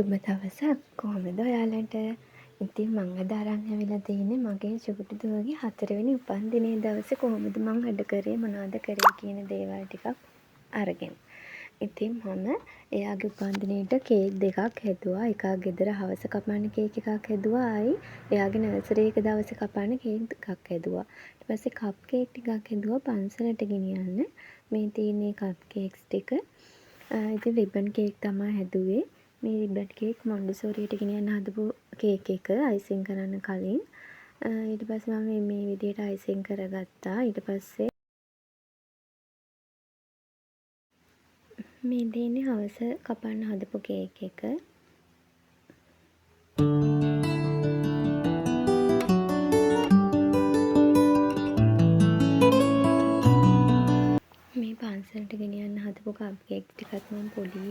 සුබ දවසක්. කොහොමද ඔයාලට? ඉතින් මං අද අරන් ඇවිල්ලා තියෙන්නේ මගේ චුටු දුවගේ 4 වෙනි උපන්දිනේ දවසේ කොහොමද මං වැඩ කරේ මොනවද කරේ කියන දේවල් ටිකක් අරගෙන. ඉතින් මම එයාගේ උපන්දිනේට කේක් දෙකක් හැදුවා. එකක් ගෙදර හවස කපන්න කේක් එකක් හැදුවා. ආයි එයාගේ නර්සරි එක දවසේ කපන්න කේක් දෙකක් හැදුවා. ඊට පස්සේ කප් කේක් ටිකක් හැදුවා පන්සලට ගෙනියන්න. මේ තියෙන්නේ කප් කේක්ස් ටික. ඉතින් රිබන් කේක් තමයි හැදුවේ. මේ රිබන් කේක් මොන්ඩිසෝරියට ගෙනියන්න හදපු කේක් එක අයිසිං කරන්න කලින්. ඊට පස්සේ මම මේ විදිහට අයිසිං කරගත්තා. ඊට පස්සේ මේ දෙන්නේ හවස කපන්න හදපු කේක් එක. මේ පන්සලට ගෙනියන්න හදපු කප් කේක් ටිකත් මම පොඩි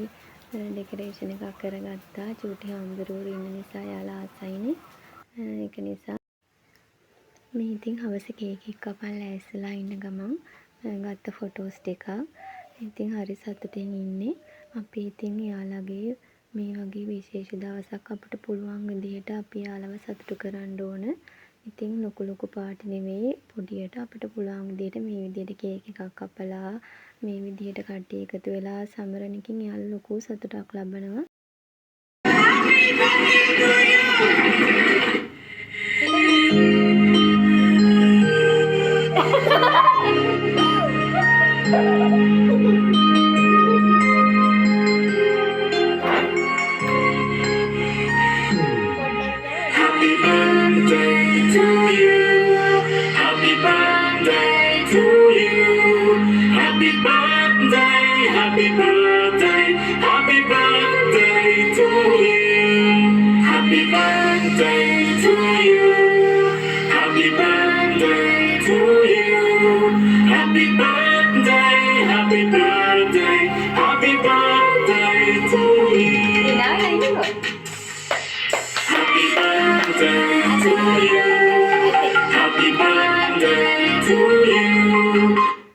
ඩෙකොරේෂන් එකක් කරගත්තා. චූටි හාමුදුරුවෝ ඉන්න නිසා යාලා ආසයිනේ. ඒක නිසා මේ ඉතින් හවස කේක් එක කපන්න ලෑස්තිලා ඉන්න ගමන් ගත්ත ෆොටෝස් ටිකක්. ඉතින් හරි සතුටින් ඉන්නේ. අපි ඉතින් යාළගේ මේ වගේ විශේෂ දවසක් අපිට පුළුවන් විදිහට අපි යාළව සතුටු කරන්න ඕන. ඉතින් ලොකු පාටි නෙවෙයි පොඩියට අපිට පුළුවන් විදිහට මේ විදිහට කේක් එකක් කපලා මේ විදිහට කට්ටිය එකතු වෙලා සමරනකින් යාළුවා ලොකු සතුටක් ලබනවා.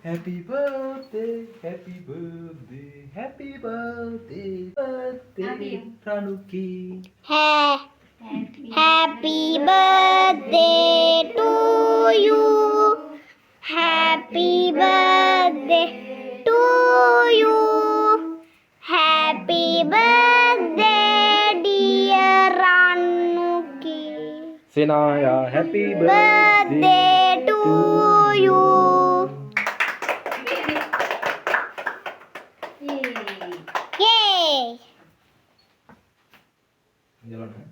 Happy birthday, happy birthday, happy birthday, birthday, Ranuki. Happy birthday to you. Happy birthday to you. Happy birthday, dear Ranuki. Senaya, happy Birthday to you. Yay! Jalan ya.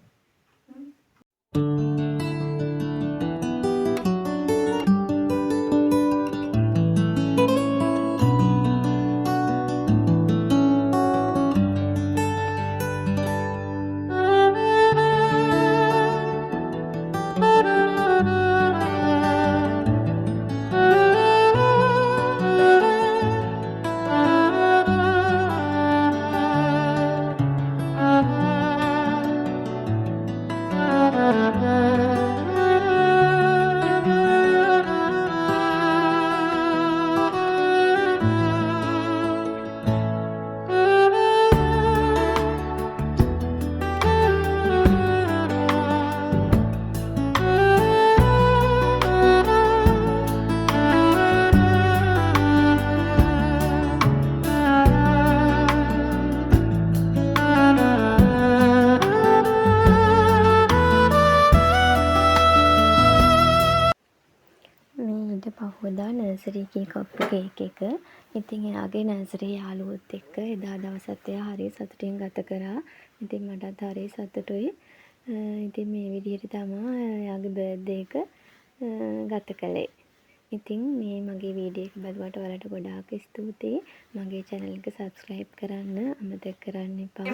පහුවදා නර්සරි එකේ කප්පු කේක් එක. ඉතින් එයාගේ නර්සරි යාළුවොත් එක්ක එදා දවසත් එයා හරි සතුටින් ගත කරා. ඉතින් මටත් හරි සතුටුයි. ඉතින් මේ විදිහට තමයි එයාගේ බර්ත්ඩේ එක ගත කළේ. ඉතින් මේ මගේ වීඩියෝ එක බලුවට ඔයාලට ගොඩාක් ස්තුතියි. මගේ channel එක subscribe කරන්න අමතක කරන්න එපා.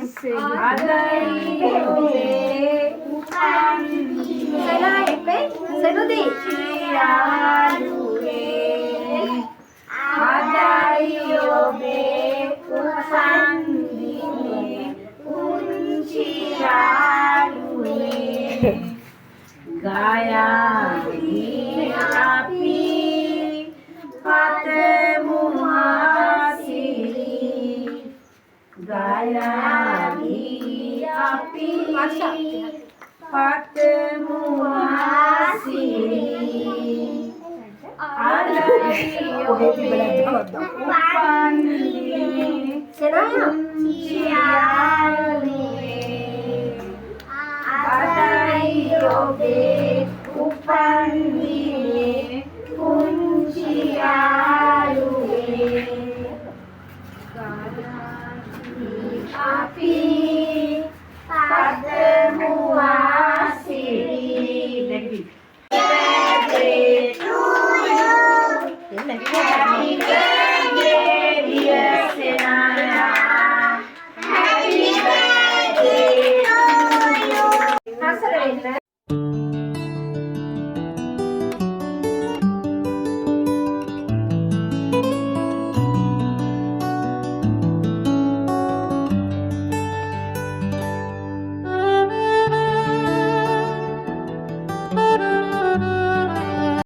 Gaya api patemu asiri Gaya api Senang ya?